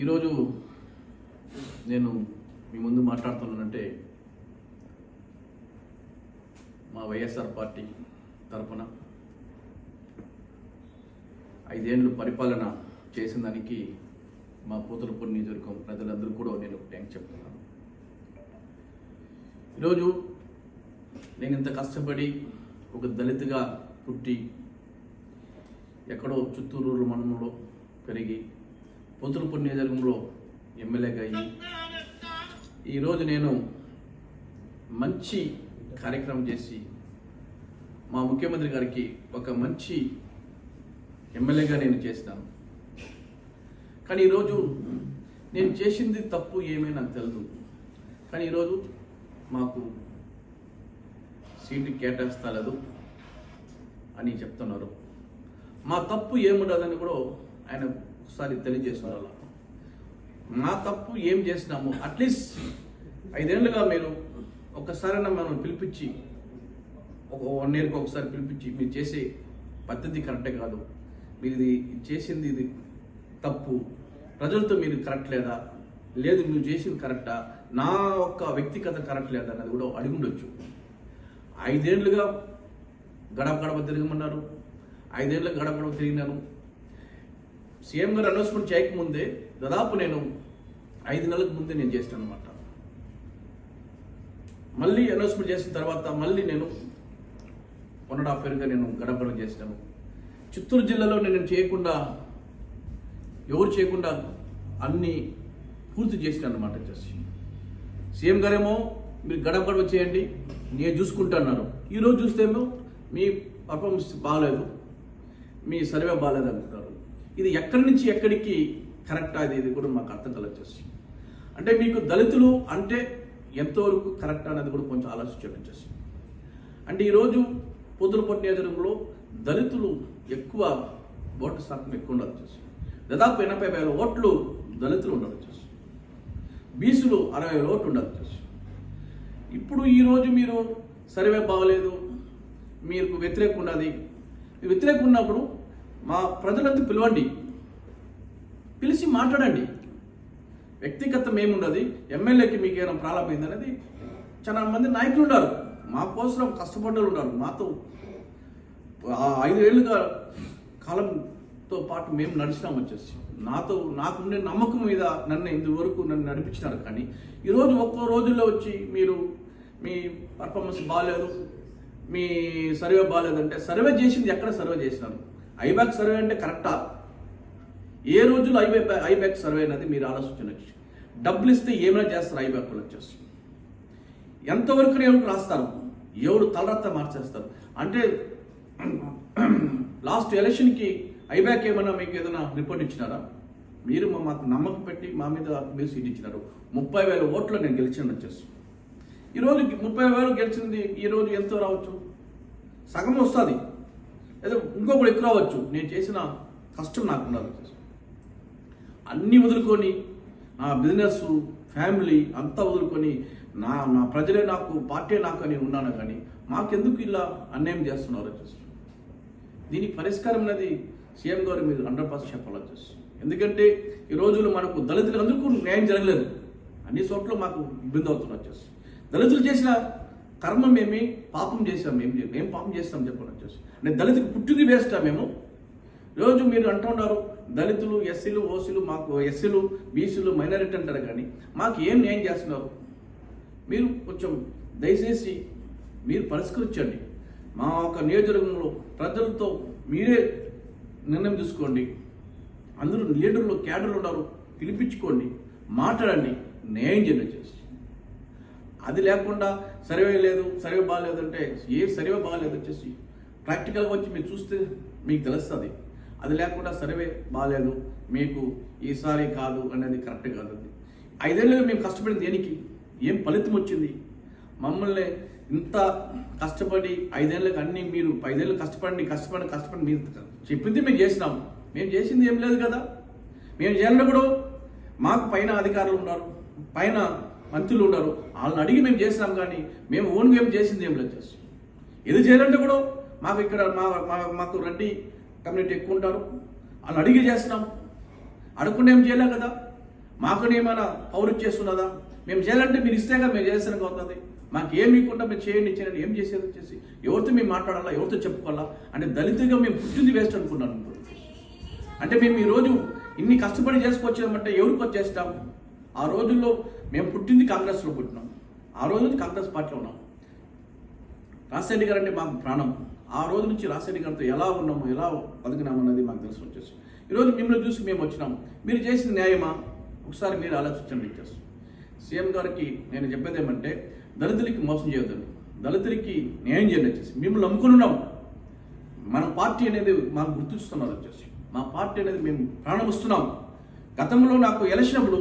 ఈరోజు నేను మీ ముందు మాట్లాడుతున్నానంటే మా వైఎస్ఆర్ పార్టీ తరపున 5 ఏళ్ళు పరిపాలన చేసిన దానికి మా పూతలపూడి నియోజకవర్గం ప్రజలందరూ కూడా నేను థ్యాంక్స్ చెప్తున్నాను. ఈరోజు నేను ఇంత కష్టపడి ఒక దళితుగా పుట్టి ఎక్కడో చిత్తూరు మండలంలో పెరిగి పూతలపూడి నియోజకవర్గంలో ఎమ్మెల్యేగా అయ్యి ఈరోజు నేను మంచి కార్యక్రమం చేసి మా ముఖ్యమంత్రి గారికి ఒక మంచి ఎమ్మెల్యేగా నేను చేసినాను. కానీ ఈరోజు నేను చేసింది తప్పు ఏమీ నాకు తెలియదు. కానీ ఈరోజు మాకు సీటు కేటాయిస్తలేదు అని చెప్తున్నారు. మా తప్పు ఏముండదని కూడా ఆయన ఒకసారి తెలియజేస్తున్నారు. మా తప్పు ఏం చేసినాము, అట్లీస్ట్ 5 ఏళ్ళుగా మీరు ఒక్కసారైనా మనం పిలిపించి ఒక 1 ఇయర్కి ఒకసారి పిలిపించి మీరు చేసే పద్ధతి కరెక్టే కాదు, మీరు ఇది చేసింది ఇది తప్పు, ప్రజలతో మీరు కరెక్ట్ లేదా, లేదు మీరు చేసింది కరెక్టా, నా ఒక్క వ్యక్తిగత కరెక్ట్ లేదా అన్నది కూడా అడుగుండొచ్చు. 5 ఏళ్ళుగా గడప గడప తిరగమన్నారు, 5 ఏళ్ళుగా గడప గడప తిరిగినాను. సీఎం గారు అనౌన్స్మెంట్ చేయకముందే దాదాపు నేను 5 నెలలకు ముందే నేను చేస్తాను అనమాట. మళ్ళీ అనౌన్స్మెంట్ చేసిన తర్వాత మళ్ళీ నేను 1.5 ఇయర్గా నేను గడప గడప చేస్తాను. చిత్తూరు జిల్లాలో నేను చేయకుండా ఎవరు చేయకుండా అన్నీ పూర్తి చేసినాను అనమాట. వచ్చేసి సీఎం గారేమో మీరు గడప గడప చేయండి నేను చూసుకుంటున్నారు. ఈరోజు చూస్తేమో మీ పర్ఫార్మెన్స్ బాగాలేదు, మీ సర్వే బాగాలేదు అంటున్నారు. ఇది ఎక్కడి నుంచి ఎక్కడికి కరెక్ట్ అది కూడా మాకు అర్థం కలగచ్చేసి. అంటే మీకు దళితులు అంటే ఎంతవరకు కరెక్ట్ అనేది కూడా కొంచెం ఆలోచించడం వచ్చేసి. అంటే ఈరోజు పూతలపూడి నియోజకవర్గంలో దళితులు ఎక్కువ ఓటు శాతం ఎక్కువ ఉండాలి వచ్చేసి. దాదాపు 80,000 ఓట్లు దళితులు ఉండాలి వచ్చేసి. బీసీలు 60,000 ఓట్లు ఉండాలి వచ్చేసి. ఇప్పుడు ఈరోజు మీరు సర్వే బాగలేదు, మీకు వ్యతిరేకం ఉన్నది, వ్యతిరేకం ఉన్నప్పుడు మా ప్రజలంతా పిలవండి, పిలిచి మాట్లాడండి. వ్యక్తిగతం ఏమున్నది, ఎమ్మెల్యేకి మీకు ఏమైనా ప్రాబ్లం అయింది అనేది చాలా మంది నాయకులు ఉన్నారు, మా కోసం కష్టపడ్డలు ఉన్నారు. మాతో 5 ఏళ్ళుగా కాలంతో పాటు మేము నడిచినాం వచ్చేసి. నాకుండే నమ్మకం మీద నన్ను ఇంతవరకు నన్ను నడిపించినారు. కానీ ఈరోజు ఒక్కో రోజుల్లో వచ్చి మీరు మీ పర్ఫార్మెన్స్ బాగాలేదు, మీ సర్వే బాగాలేదంటే సర్వే చేసింది ఎక్కడ సర్వే చేసినారు? ఐబ్యాక్ సర్వే అంటే కరెక్టా? ఏ రోజులు ఐబ్యాక్ సర్వే అనేది మీరు ఆలోచించవచ్చు. డబ్బులు ఇస్తే ఏమైనా చేస్తారు ఐబ్యాక్లు వచ్చేసి. ఎంతవరకు ఎవరికి రాస్తారు, ఎవరు తలరత్త మార్చేస్తారు. అంటే లాస్ట్ ఎలక్షన్కి ఐబ్యాక్ ఏమైనా మీకు ఏదైనా రిపోర్ట్ ఇచ్చినారా? మీరు మాకు నమ్మకం పెట్టి మా మీద మీరు సీట్ ఇచ్చినారు. 30,000 ఓట్లు నేను గెలిచాను వచ్చేసి. ఈరోజు 30,000 గెలిచింది ఈరోజు ఎంతో రావచ్చు, సగం వస్తుంది, ఏదో ఇంకొకటి ఎక్కువ రావచ్చు. నేను చేసిన కష్టం నాకు ఉండాలి. అన్నీ వదులుకొని నా బిజినెస్ ఫ్యామిలీ అంతా వదులుకొని నా ప్రజలే నాకు, పార్టీ నాకు అని ఉన్నాను. కానీ మాకెందుకు ఇలా అన్యాయం చేస్తున్నారు వచ్చేసి. దీనికి పరిష్కారం అనేది సీఎం గారు మీరు 100% చెప్పాలి వచ్చేసి. ఎందుకంటే ఈ రోజులు మనకు దళితులందరికీ న్యాయం జరగలేదు, అన్ని చోట్ల మాకు ఇబ్బంది అవుతుంది వచ్చేసి. దళితులు చేసిన కర్మ మేమే పాపం చేసాం, ఏం పాపం చేస్తాం చెప్పండి వచ్చేసి. అంటే దళితులకు పుట్టింది వేస్తా మేము. రోజు మీరు అంటున్నారు దళితులు, ఎస్సీలు, ఓసీలు, మాకు ఎస్సీలు, బీసీలు, మైనారిటీ అంటారు. కానీ మాకు ఏం న్యాయం చేస్తున్నారు? మీరు కొంచెం దయచేసి మీరు పరిష్కరించండి. మా ఒక నియోజకవర్గంలో ప్రజలతో మీరే నిర్ణయం తీసుకోండి. అందరూ లీడర్లు, క్యాడర్లు ఉన్నారు, పిలిపించుకోండి, మాట్లాడండి, న్యాయం చేయండి చేసి. అది లేకుండా సర్వే లేదు, సర్వే బాగాలేదు అంటే ఏ సర్వే బాగాలేదు వచ్చేసి ప్రాక్టికల్గా వచ్చి మీరు చూస్తే మీకు తెలుస్తుంది. అది లేకుండా సర్వే బాగాలేదు, మీకు ఈసారి కాదు అనేది కరెక్ట్ కాదు. అది 5 ఏళ్ళుగా మేము కష్టపడింది దేనికి? ఏం ఫలితం వచ్చింది? మమ్మల్ని ఇంత కష్టపడి 5 ఏళ్ళకి అన్నీ మీరు 5 ఏళ్ళు కష్టపడి మీరు చెప్పింది మేము చేసినాము. మేము చేసింది ఏం లేదు కదా. మేము చేయాలంటే కూడా మాకు పైన అధికారులు ఉన్నారు, పైన మంత్రులు ఉన్నారు, వాళ్ళని అడిగి మేము చేసినాం. కానీ మేము ఓన్గా ఏం చేసింది ఏం లేదు చేసి. ఇది చేయాలంటే కూడా మాకు ఇక్కడ మాకు రెడ్డి కమ్యూనిటీ ఎక్కువ ఉంటారు, వాళ్ళని అడిగి చేస్తున్నాం. అడగకుండా ఏం చేయలేం కదా. మాకునేమైనా పౌరు చేస్తున్నదా? మేము చేయాలంటే మీరు ఇస్తేగా మేము చేసేసరికి అవుతుంది. మాకు ఏమి ఇవ్వకుండా మీరు చేయండి ఏం చేసేది వచ్చేసి ఎవరితో మేము మాట్లాడాలా, ఎవరితో చెప్పుకోవాలా అంటే దళితులుగా మేము పుట్టింది వేస్ట్ అనుకున్నాను. అంటే మేము ఈరోజు ఇన్ని కష్టపడి చేసుకొచ్చామంటే ఎవరికి వచ్చేస్తాం? ఆ రోజుల్లో మేము పుట్టింది కాంగ్రెస్లో పుట్టినాం, ఆ రోజు నుంచి కాంగ్రెస్ పార్టీలో ఉన్నాం. రాజశేఖర్ గారు అంటే మాకు ప్రాణం. ఆ రోజు నుంచి రాజశేఖర్ గారితో ఎలా ఉన్నాము, ఎలా బతికినామన్నది మాకు తెలిసి వచ్చేసి ఈరోజు మిమ్మల్ని చూసి మేము వచ్చినాము. మీరు చేసిన న్యాయమా? ఒకసారి మీరు ఆలోచించండి. ఇచ్చేసి సీఎం గారికి నేను చెప్పేది ఏమంటే దళితులకి మోసం చేయొద్దండి, దళితులకి న్యాయం చేయండి. వచ్చేసి మిమ్మల్ని నమ్ముకున్నాం. మన పార్టీ అనేది మాకు గుర్తిస్తున్నారు. వచ్చేసి మా పార్టీ అనేది మేము ప్రాణం ఇస్తున్నాం. గతంలో నాకు ఎలక్షన్ అప్పుడు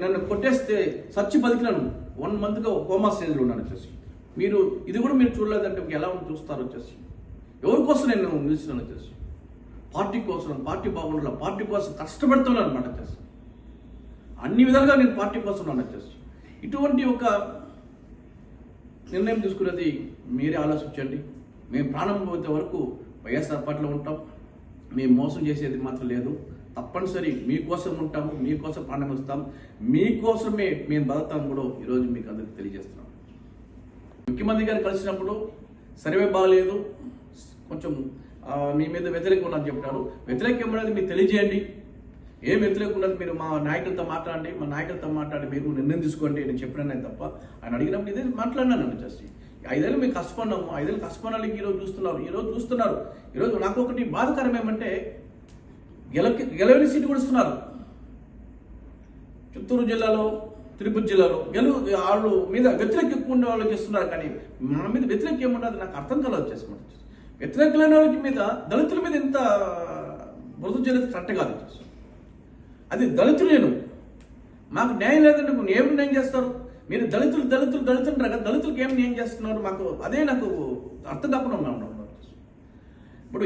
నన్ను కొట్టేస్తే సచ్చి బతికినాను. 1 monthగా కోమా స్టేజ్లో ఉన్నాను. వచ్చేసి మీరు ఇది కూడా మీరు చూడలేదంటే ఎలా చూస్తారు? వచ్చేసి ఎవరి కోసం నేను నిలిచినాను? వచ్చేసి పార్టీ కోసం, పార్టీ బాగుండాలి, పార్టీ కోసం కష్టపడుతున్నాను అనమాట. వచ్చేసి అన్ని విధాలుగా నేను పార్టీ కోసం ఉన్నాను. వచ్చేసి ఇటువంటి ఒక నిర్ణయం తీసుకునేది మీరే ఆలోచించండి. మేము ప్రాణం పోతే వరకు వైఎస్ఆర్ పార్టీలో ఉంటాం. మేము మోసం చేసేది మాత్రం లేదు. తప్పనిసరి మీకోసం ఉంటాము, మీకోసం ప్రాణం ఇస్తాం, మీకోసమే మేము బతుకుతాం కూడా ఈరోజు మీకు అందరికీ తెలియజేస్తున్నాం. ముఖ్యమంత్రి గారు కలిసినప్పుడు సర్వే బాగాలేదు, కొంచెం మీ మీద వ్యతిరేకం ఉన్నది చెప్పినారు. వ్యతిరేకం ఉన్నది మీరు తెలియజేయండి. ఏం వ్యతిరేకం ఉన్నది మీరు మా నాయకులతో మాట్లాడండి, మా నాయకులతో మాట్లాడి మీరు నిర్ణయం తీసుకోండి నేను చెప్పినానే తప్ప ఆయన అడిగినప్పుడు ఇదే మాట్లాడినాను. వచ్చేసి 5 ఏళ్ళు మేము కష్టపడినాము, 5 ఏళ్ళు కష్టపడాలి. ఈరోజు చూస్తున్నారు. ఈరోజు నాకు ఒకటి బాధాకరం ఏమంటే గెలవని సీటు కూడా ఇస్తున్నారు. చిత్తూరు జిల్లాలో, తిరుపతి జిల్లాలో వాళ్ళు మీద వ్యతిరేక ఎక్కువ ఉండే వాళ్ళకి ఇస్తున్నారు. కానీ మన మీద వ్యతిరేక ఏమున్నది నాకు అర్థం కాలేదు. వచ్చేసి వ్యతిరేక లేని వాళ్ళకి మీద దళితుల మీద ఇంత బురద చేయలేదు కరెక్ట్ కాదు. అది దళితులేను, మాకు న్యాయం లేదంటే ఏం న్యాయం చేస్తారు? మీరు దళితులు దళితులకు ఏం న్యాయం చేస్తున్నారు? మాకు అదే నాకు అర్థం కాకుండా ఉన్నాను. ఇప్పుడు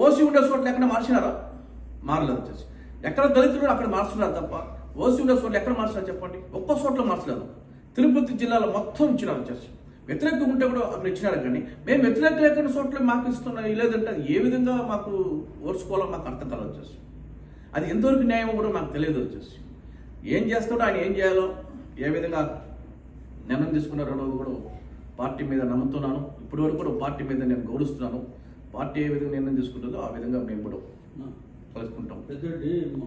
ఓసీ ఉండే చోట్ల ఎక్కడ మార్చినారా? మారలేదు. వచ్చేసి ఎక్కడ దళితులు అక్కడ మార్చున్నారు తప్ప ఓసీ ఉండే చోట్ల ఎక్కడ మార్చినారు చెప్పండి? ఒక్క చోట్ల మార్చలేదు. తిరుపతి జిల్లాలో మొత్తం ఇచ్చినారు. వచ్చేసి వ్యతిరేకంగా ఉంటే కూడా అక్కడ ఇచ్చినారు. కానీ మేము వ్యతిరేక లేకుండా చోట్ల మాకు ఇస్తున్నాం లేదంటే అది ఏ విధంగా మాకు ఓర్చుకోవాలో మాకు అర్థం కాలేదు. వచ్చేసి అది ఎంతవరకు న్యాయం కూడా నాకు తెలియదు. వచ్చేసి ఏం చేస్తాడో ఆయన ఏం చేయాలో ఏ విధంగా నిర్ణయం తీసుకున్నారో అనేది కూడా పార్టీ మీద నమ్ముతున్నాను. ఇప్పటి వరకు కూడా పార్టీ మీద నేను గౌరవిస్తున్నాను. పార్టీ ఏ విధంగా నిర్ణయం తీసుకుంటుందో ఆ విధంగా మేము కూడా కలుసుకుంటాం.